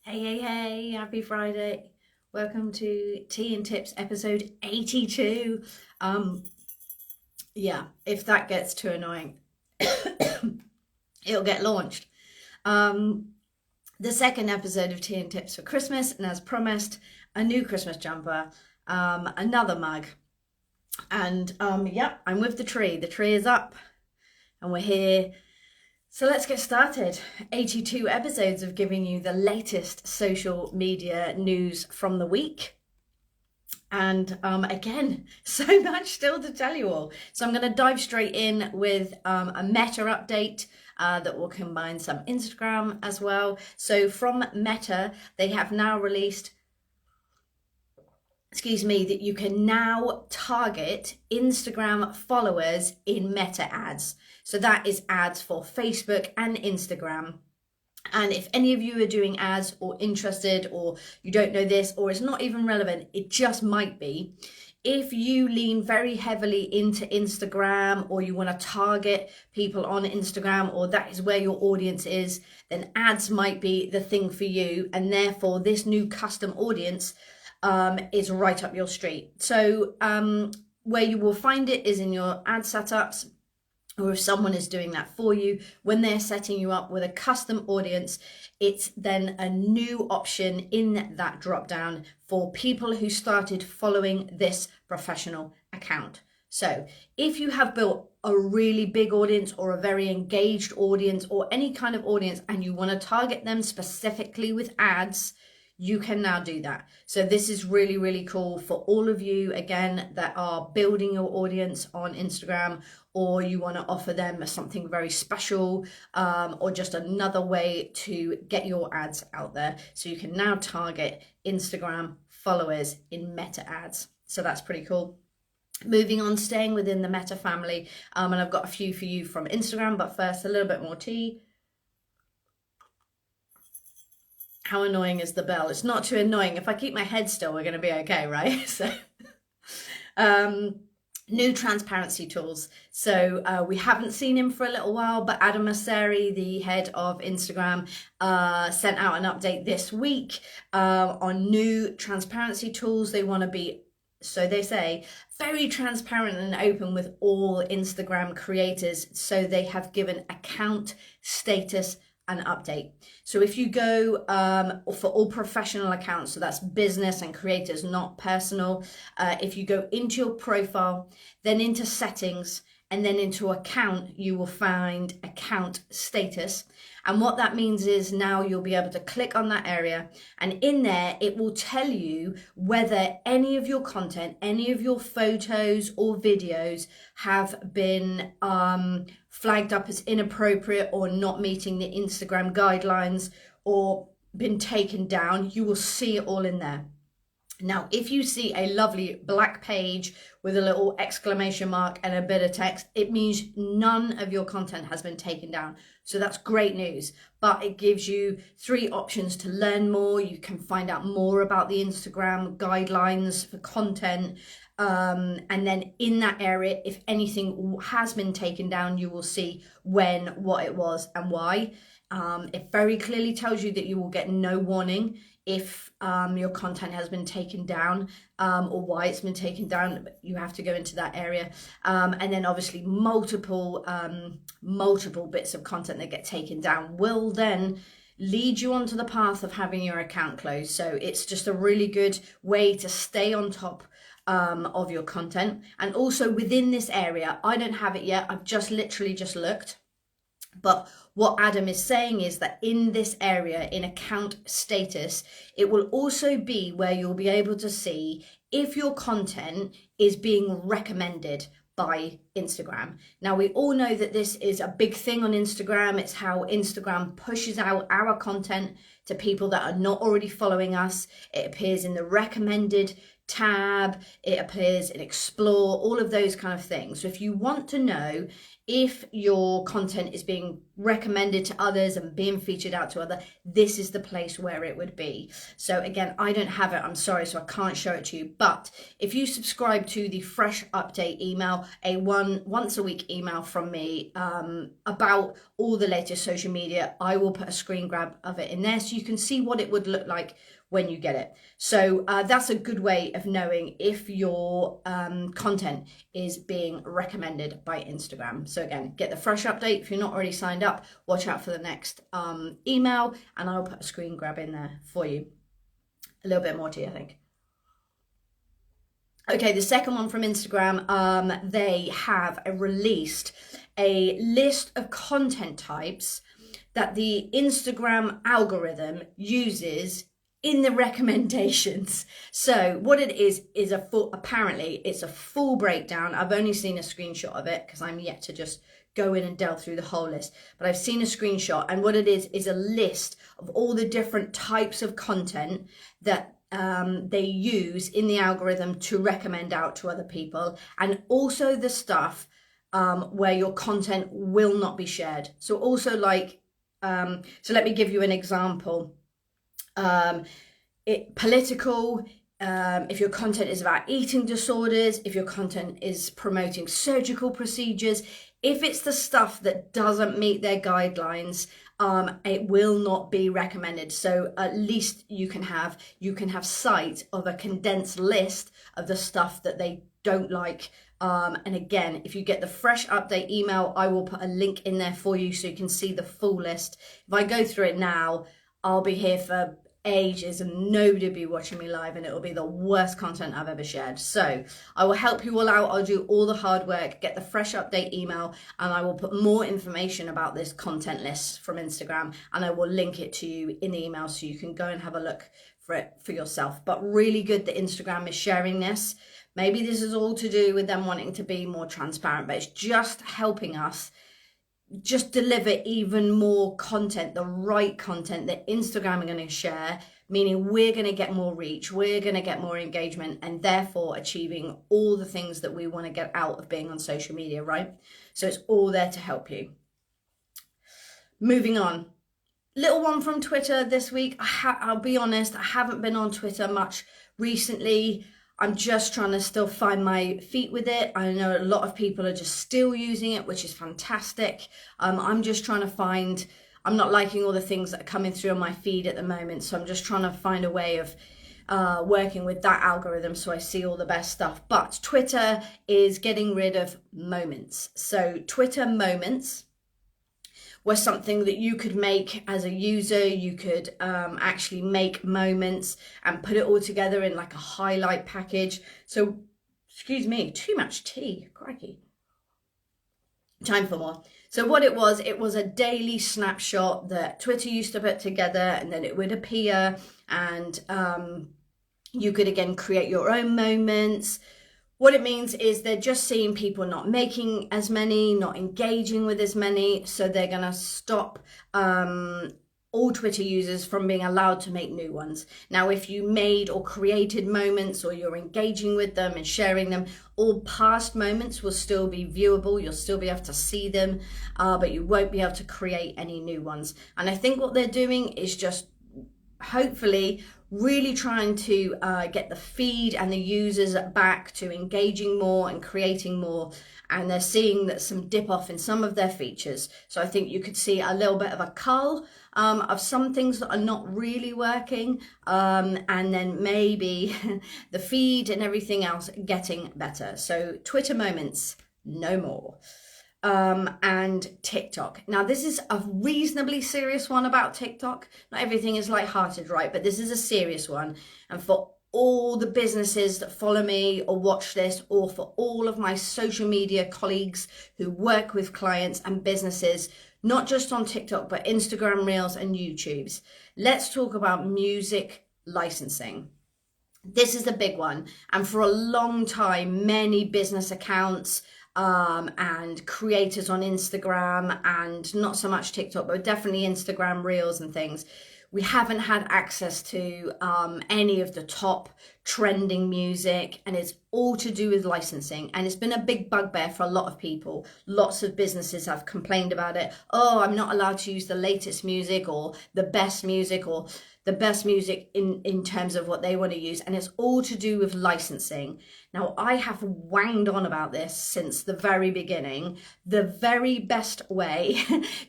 Hey, happy Friday. Welcome to Tea and Tips episode 82. Yeah, if that gets too annoying, it'll get launched. The second episode of Tea and Tips for Christmas, and as promised, a new Christmas jumper, another mug. And yeah, I'm with the tree. The tree is up and we're here. So let's get started. 82 episodes of giving you the latest social media news from the week. And again, so much still to tell you all. So I'm going to dive straight in with a Meta update that will combine some Instagram as well. So from Meta, they have now released, that you can now target Instagram followers in Meta ads. So that is ads for Facebook and Instagram. And if any of you are doing ads or interested, or you don't know this, or it's not even relevant, it just might be. If you lean very heavily into Instagram, or you want to target people on Instagram, or that is where your audience is, then ads might be the thing for you. And therefore, this new custom audience is right up your street. So where you will find it is in your ad setups, or if someone is doing that for you, when they're setting you up with a custom audience, it's then a new option in that drop down for people who started following this professional account. So if you have built a really big audience or a very engaged audience or any kind of audience, and you want to target them specifically with ads, you can now do that. So this is really, really cool for all of you, again, that are building your audience on Instagram, or you want to offer them something very special, or just another way to get your ads out there. So you can now target Instagram followers in Meta ads. So that's pretty cool. Moving on, staying within the Meta family, and I've got a few for you from Instagram, but first a little bit more tea. How annoying is the bell? It's not too annoying. If I keep my head still, we're going to be okay, right? So, new transparency tools. So we haven't seen him for a little while, but Adam Mosseri, the head of Instagram, sent out an update this week on new transparency tools. They want to be, so they say, very transparent and open with all Instagram creators. So they have given account status an update. So if you go for all professional accounts, so that's business and creators, not personal, if you go into your profile, then into settings, and then into account, you will find account status. And what that means is now you'll be able to click on that area, and in there it will tell you whether any of your content, any of your photos or videos have been flagged up as inappropriate or not meeting the Instagram guidelines or been taken down. You will see it all in there. Now, if you see a lovely black page with a little exclamation mark and a bit of text, it means none of your content has been taken down. So that's great news, but it gives you 3 options to learn more. You can find out more about the Instagram guidelines for content. And then in that area, if anything has been taken down, you will see when, what it was, and why. It very clearly tells you that you will get no warning if your content has been taken down, or why it's been taken down. You have to go into that area, and then obviously multiple bits of content that get taken down will then lead you onto the path of having your account closed. So it's just a really good way to stay on top of your content. And also within this area, I don't have it yet, I've just literally just looked, but what Adam is saying is that in this area, in account status, it will also be where you'll be able to see if your content is being recommended by Instagram. Now, we all know that this is a big thing on Instagram. It's how Instagram pushes out our content to people that are not already following us. It appears in the recommended tab, it appears in explore, all of those kind of things. So if you want to know if your content is being recommended to others and being featured out to others, this is the place where it would be. So again, I don't have it, I'm sorry, so I can't show it to you. But if you subscribe to the Fresh Update email, a once a week email from me about all the latest social media, I will put a screen grab of it in there so you can see what it would look like when you get it. So that's a good way of knowing if your content is being recommended by Instagram. So again, get the Fresh Update. If you're not already signed up, watch out for the next email, and I'll put a screen grab in there for you. A little bit more tea, I think. Okay, the second one from Instagram, they have released a list of content types that the Instagram algorithm uses in the recommendations. So what it is apparently it's a full breakdown. I've only seen a screenshot of it because I'm yet to just go in and delve through the whole list, but I've seen a screenshot, and what it is a list of all the different types of content that they use in the algorithm to recommend out to other people, and also the stuff where your content will not be shared. So also like, so let me give you an example. Political, if your content is about eating disorders, if your content is promoting surgical procedures, if it's the stuff that doesn't meet their guidelines, it will not be recommended. So at least you can have sight of a condensed list of the stuff that they don't like. And again, if you get the Fresh Update email, I will put a link in there for you so you can see the full list. If I go through it now, I'll be here for ages and nobody will be watching me live, and it will be the worst content I've ever shared. So I will help you all out. I'll do all the hard work, get the Fresh Update email, and I will put more information about this content list from Instagram, and I will link it to you in the email so you can go and have a look for it for yourself. But really good that Instagram is sharing this. Maybe this is all to do with them wanting to be more transparent, but it's just helping us just deliver even more content, the right content that Instagram are going to share, meaning we're going to get more reach, we're going to get more engagement, and therefore achieving all the things that we want to get out of being on social media, right? So it's all there to help you. Moving on. Little one from Twitter this week. I'll be honest, I haven't been on Twitter much recently. I'm just trying to still find my feet with it. I know a lot of people are just still using it, which is fantastic. I'm just trying to find, I'm not liking all the things that are coming through on my feed at the moment. So I'm just trying to find a way of working with that algorithm so I see all the best stuff. But Twitter is getting rid of moments. So Twitter moments was something that you could make as a user. You could actually make moments and put it all together in like a highlight package. So, excuse me, too much tea, crikey. Time for more. So what it was a daily snapshot that Twitter used to put together, and then it would appear, and you could again create your own moments. What it means is they're just seeing people not making as many, not engaging with as many, so they're going to stop all Twitter users from being allowed to make new ones. Now, if you made or created moments, or you're engaging with them and sharing them, all past moments will still be viewable. You'll still be able to see them, but you won't be able to create any new ones. And I think what they're doing is just hopefully really trying to get the feed and the users back to engaging more and creating more, and they're seeing that some dip off in some of their features. So I think you could see a little bit of a cull of some things that are not really working, and then maybe the feed and everything else getting better. So Twitter moments, no more. And TikTok. Now, this is a reasonably serious one about TikTok. Not everything is lighthearted, right? But this is a serious one. And for all the businesses that follow me or watch this, or for all of my social media colleagues who work with clients and businesses, not just on TikTok, but Instagram Reels and YouTubes, let's talk about music licensing. This is the big one. And for a long time, many business accounts and creators on Instagram, and not so much TikTok, but definitely Instagram Reels and things, we haven't had access to any of the top trending music, and it's all to do with licensing. And it's been a big bugbear for a lot of people. Lots of businesses have complained about it. Oh, I'm not allowed to use the latest music or the best music or the best music in terms of what they want to use. And it's all to do with licensing. Now, I have wanged on about this since the very beginning. The very best way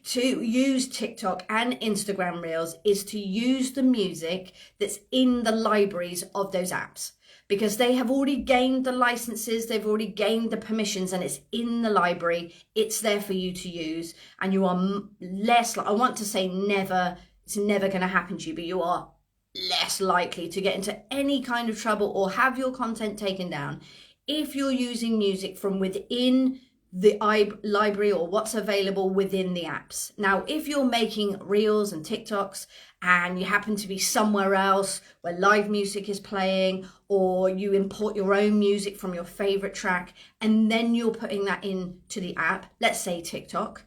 to use TikTok and Instagram Reels is to use the music that's in the libraries of those apps, because they have already gained the licenses, they've already gained the permissions, and it's in the library. It's there for you to use, and you are less, I want to say never, it's never going to happen to you, but you are less likely to get into any kind of trouble or have your content taken down if you're using music from within the library or what's available within the apps. Now, if you're making Reels and TikToks and you happen to be somewhere else where live music is playing, or you import your own music from your favorite track and then you're putting that into the app, let's say TikTok,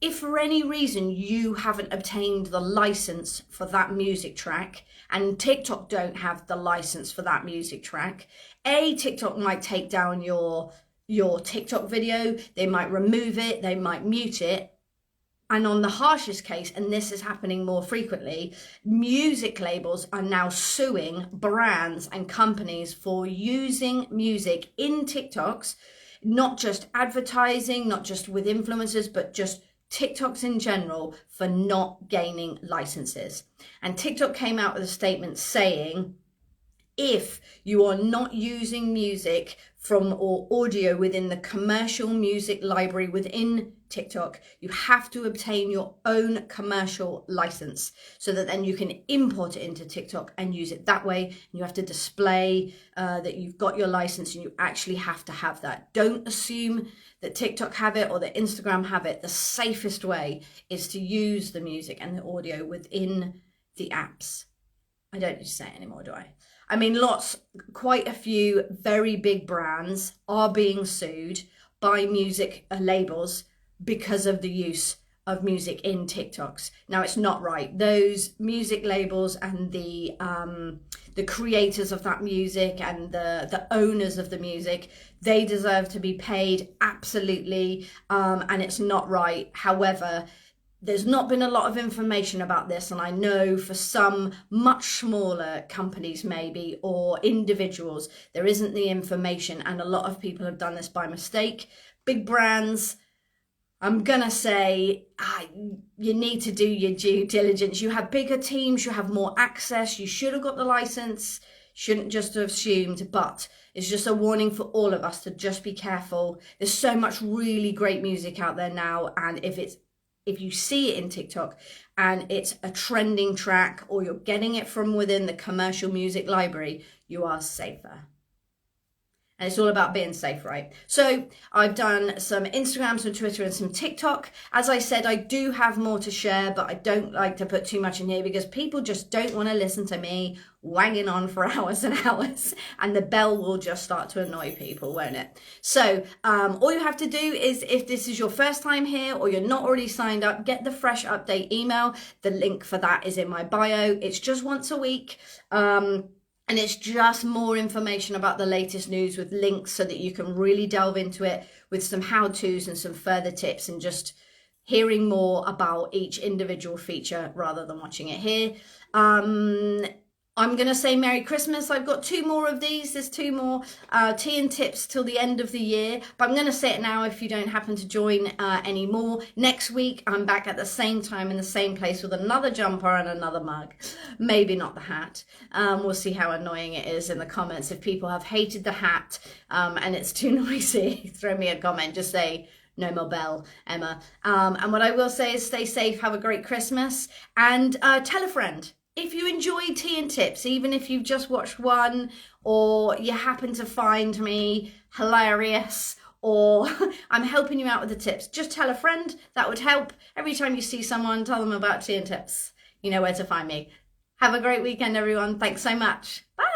if for any reason you haven't obtained the license for that music track and TikTok don't have the license for that music track, TikTok might take down your TikTok video, they might remove it, they might mute it. And on the harshest case, and this is happening more frequently, music labels are now suing brands and companies for using music in TikToks, not just advertising, not just with influencers, but just TikToks in general, for not gaining licenses. And TikTok came out with a statement saying, if you are not using music from or audio within the commercial music library within TikTok, you have to obtain your own commercial license so that then you can import it into TikTok and use it that way. And you have to display that you've got your license, and you actually have to have that. Don't assume that TikTok have it or that Instagram have it. The safest way is to use the music and the audio within the apps. I don't need to say it anymore, do I? I mean, quite a few very big brands are being sued by music labels because of the use of music in TikToks. Now, it's not right. Those music labels and the creators of that music and the owners of the music, they deserve to be paid, absolutely, and it's not right. However, there's not been a lot of information about this, and I know for some much smaller companies maybe, or individuals, there isn't the information, and a lot of people have done this by mistake. Big brands, I'm gonna say, you need to do your due diligence. You have bigger teams, you have more access, you should have got the license, shouldn't just have assumed, but it's just a warning for all of us to just be careful. There's so much really great music out there now, and if you see it in TikTok and it's a trending track, or you're getting it from within the commercial music library, you are safer. And it's all about being safe, right? So I've done some Instagram, some Twitter, and some TikTok. As I said, I do have more to share, but I don't like to put too much in here because people just don't want to listen to me wanging on for hours and hours, and the bell will just start to annoy people, won't it? So all you have to do is, if this is your first time here or you're not already signed up, get the fresh update email. The link for that is in my bio. It's just once a week. And it's just more information about the latest news with links so that you can really delve into it with some how-tos and some further tips, and just hearing more about each individual feature rather than watching it here. I'm going to say Merry Christmas. I've got 2 more of these. There's 2 more tea and tips till the end of the year. But I'm going to say it now if you don't happen to join anymore. Next week, I'm back at the same time in the same place with another jumper and another mug. Maybe not the hat. We'll see how annoying it is in the comments. If people have hated the hat and it's too noisy, throw me a comment. Just say, no more bell, Emma. And what I will say is stay safe, have a great Christmas, and tell a friend. If you enjoyed Tea and Tips, even if you've just watched one, or you happen to find me hilarious, or I'm helping you out with the tips, just tell a friend. That would help. Every time you see someone, tell them about Tea and Tips. You know where to find me. Have a great weekend, everyone. Thanks so much. Bye.